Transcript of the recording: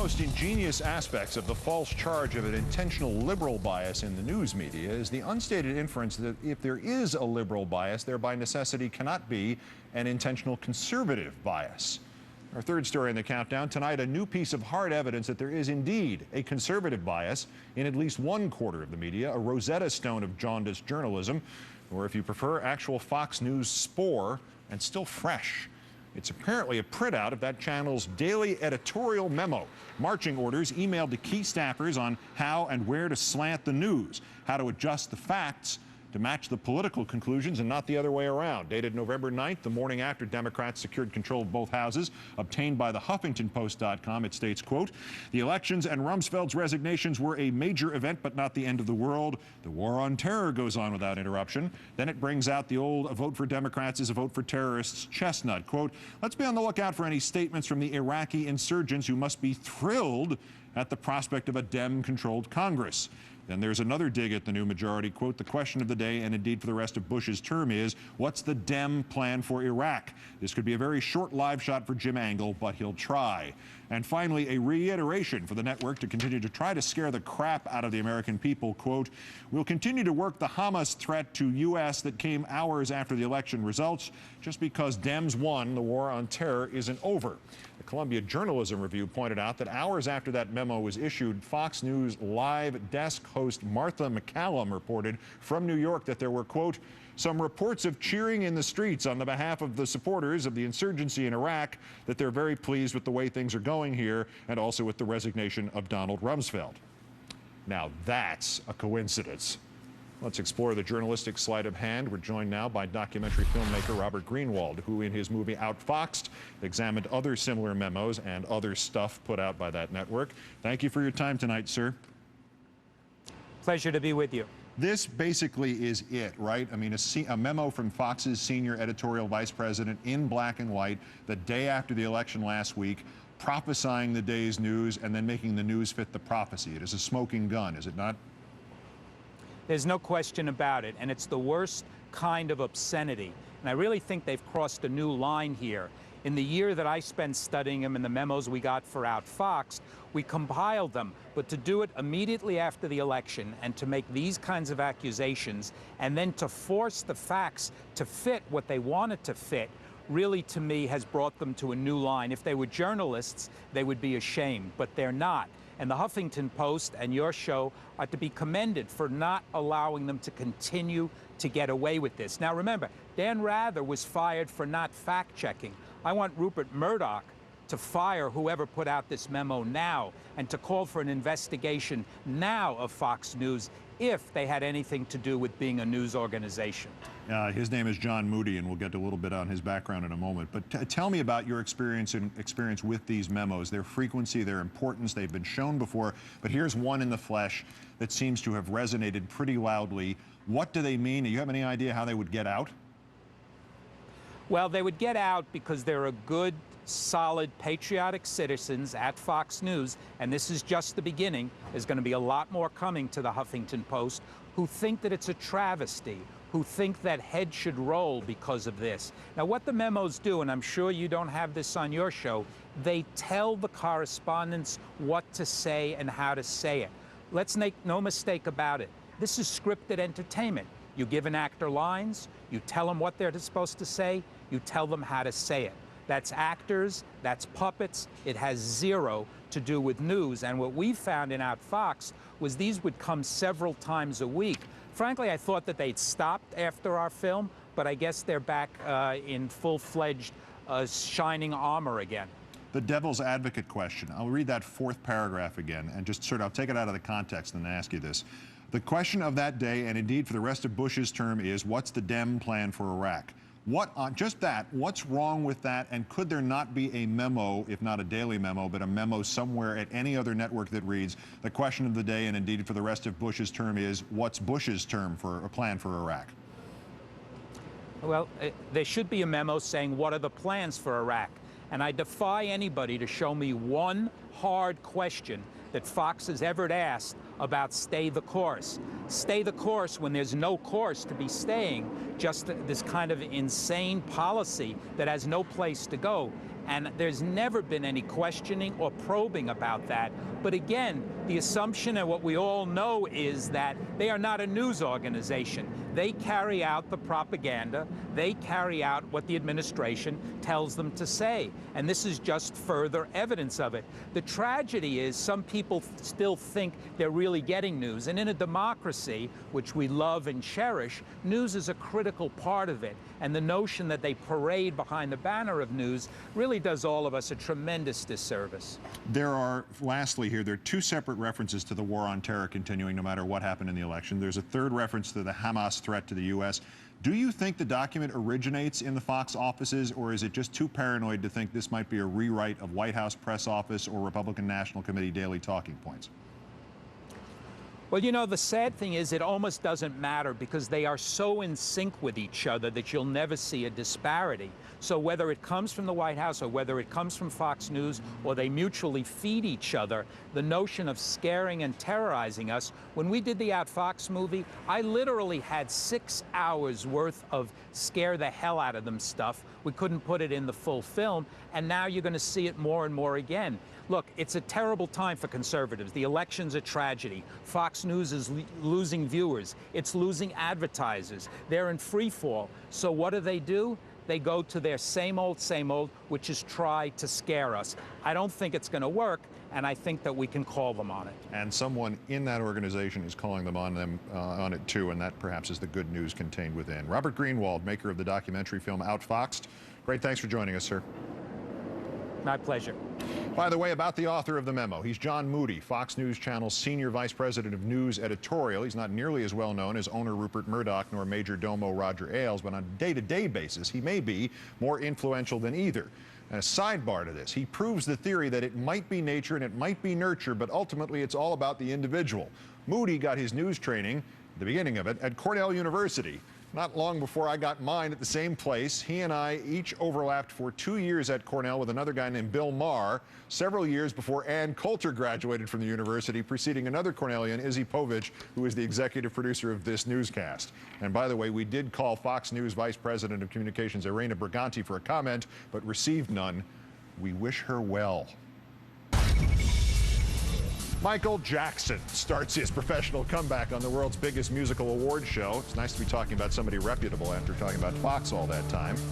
most ingenious aspects of the false charge of an intentional liberal bias in the news media is the unstated inference that if there is a liberal bias, there by necessity cannot be an intentional conservative bias. Our third story in the countdown tonight, a new piece of hard evidence that there is indeed a conservative bias in at least one quarter of the media, a Rosetta Stone of jaundiced journalism, or if you prefer, actual Fox News spore, and still fresh. It's apparently a printout of that channel's daily editorial memo, marching orders emailed to key staffers on how and where to slant the news, how to adjust the facts to match the political conclusions and not the other way around. Dated November 9th, the morning after Democrats secured control of both houses, obtained by the HuffingtonPost.com, it states, quote, "The elections and Rumsfeld's resignations were a major event, but not the end of the world. The war on terror goes on without interruption." Then it brings out the old "a vote for Democrats is a vote for terrorists" chestnut. Quote, "Let's be on the lookout for any statements from the Iraqi insurgents who must be thrilled at the prospect of a Dem-controlled Congress." Then there's another dig at the new majority. Quote, "The question of the day, and indeed for the rest of Bush's term, is what's the Dem plan for Iraq? This could be a very short live shot for Jim Angle, but he'll try." And finally, a reiteration for the network to continue to try to scare the crap out of the American people. Quote, "We'll continue to work the Hamas threat to U.S. that came hours after the election results. Just because Dems won, the war on terror isn't over." The Columbia Journalism Review pointed out that hours after that memo was issued, Fox News live desk host Martha McCallum reported from New York that there were, quote, "some reports of cheering in the streets on the behalf of the supporters of the insurgency in Iraq, that they're very pleased with the way things are going here, and also with the resignation of Donald Rumsfeld." Now that's a coincidence. Let's explore the journalistic sleight of hand. We're joined now by documentary filmmaker Robert Greenwald, who in his movie Outfoxed examined other similar memos and other stuff put out by that network. Thank you for your time tonight, sir. Pleasure to be with you. This basically is it, right? I mean, a memo from Fox's senior editorial vice president in black and white the day after the election last week, prophesying the day's news and then making the news fit the prophecy. It is a smoking gun, is it not? There's no question about it, and it's the worst kind of obscenity. And I really think they've crossed a new line here. In the year that I spent studying them and the memos we got for Outfoxed, we compiled them. But to do it immediately after the election and to make these kinds of accusations and then to force the facts to fit what they wanted to fit really, to me, has brought them to a new line. If they were journalists, they would be ashamed, but they're not. And the Huffington Post and your show are to be commended for not allowing them to continue to get away with this. Now, remember, Dan Rather was fired for not fact-checking. I want Rupert Murdoch to fire whoever put out this memo now and to call for an investigation now of Fox News if they had anything to do with being a news organization. His name is John Moody, and we'll get to a little bit on his background in a moment. But tell me about your experience with these memos, their frequency, their importance. They've been shown before, but here's one in the flesh that seems to have resonated pretty loudly. What do they mean? Do you have any idea how they would get out? Well, they would get out because they're a good, solid, patriotic citizens at Fox News, and this is just the beginning. There's going to be a lot more coming to the Huffington Post who think that it's a travesty, who think that heads should roll because of this. Now, what the memos do, and I'm sure you don't have this on your show, they tell the correspondents what to say and how to say it. Let's make no mistake about it. This is scripted entertainment. You give an actor lines, you tell them what they're supposed to say, you tell them how to say it. That's actors, that's puppets. It has zero to do with news. And what we found in Outfoxed was these would come several times a week. Frankly, I thought that they'd stopped after our film, but I guess they're back in full-fledged shining armor again. The devil's advocate question. I'll read that fourth paragraph again and just I'll take it out of the context and ask you this. The question of that day, and indeed for the rest of Bush's term, is what's the Dem plan for Iraq? Just that, what's wrong with that, and could there not be a memo, if not a daily memo, but a memo somewhere at any other network that reads, the question of the day, and indeed for the rest of Bush's term, is what's Bush's term for a plan for Iraq? Well, there should be a memo saying what are the plans for Iraq. And I defy anybody to show me one hard question that Fox has ever asked about stay the course. Stay the course when there's no course to be staying, just this kind of insane policy that has no place to go. And there's never been any questioning or probing about that. But again, the assumption and what we all know is that they are not a news organization. They carry out the propaganda. They carry out what the administration tells them to say. And this is just further evidence of it. The tragedy is some people still think they're really getting news. And in a democracy, which we love and cherish, news is a critical part of it. And the notion that they parade behind the banner of news really does all of us a tremendous disservice. There are, lastly here, there are two separate references to the war on terror continuing no matter what happened in the election. There's a third reference to the Hamas threat to the U.S. Do you think the document originates in the Fox offices, or is it just too paranoid to think this might be a rewrite of White House press office or Republican National Committee daily talking points? Well, you know, the sad thing is it almost doesn't matter because they are so in sync with each other that you'll never see a disparity. So whether it comes from the White House or whether it comes from Fox News or they mutually feed each other, the notion of scaring and terrorizing us, when we did the At Fox movie, I literally had 6 hours worth of scare the hell out of them stuff. We couldn't put it in the full film, and now you're going to see it more and more again. Look, it's a terrible time for conservatives. The election's a tragedy. Fox News is losing viewers. It's losing advertisers. They're in free fall. So what do? They go to their same old, which is try to scare us. I don't think it's going to work, and I think that we can call them on it. And someone in that organization is calling them on it too, and that perhaps is the good news contained within. Robert Greenwald, maker of the documentary film Outfoxed. Great, thanks for joining us, sir. My pleasure. By the way, about the author of the memo, he's John Moody, Fox News Channel's Senior Vice President of News Editorial. He's not nearly as well known as owner Rupert Murdoch nor Major Domo Roger Ailes, but on a day-to-day basis, he may be more influential than either. And a sidebar to this, he proves the theory that it might be nature and it might be nurture, but ultimately it's all about the individual. Moody got his news training, the beginning of it, at Cornell University. Not long before I got mine at the same place. He and I each overlapped for 2 years at Cornell with another guy named Bill Maher, several years before Ann Coulter graduated from the university, preceding another Cornellian, Izzy Povich, who is the executive producer of this newscast. And by the way, we did call Fox News Vice President of Communications Irena Briganti for a comment, but received none. We wish her well. Michael Jackson starts his professional comeback on the world's biggest musical awards show. It's nice to be talking about somebody reputable after talking about Fox all that time.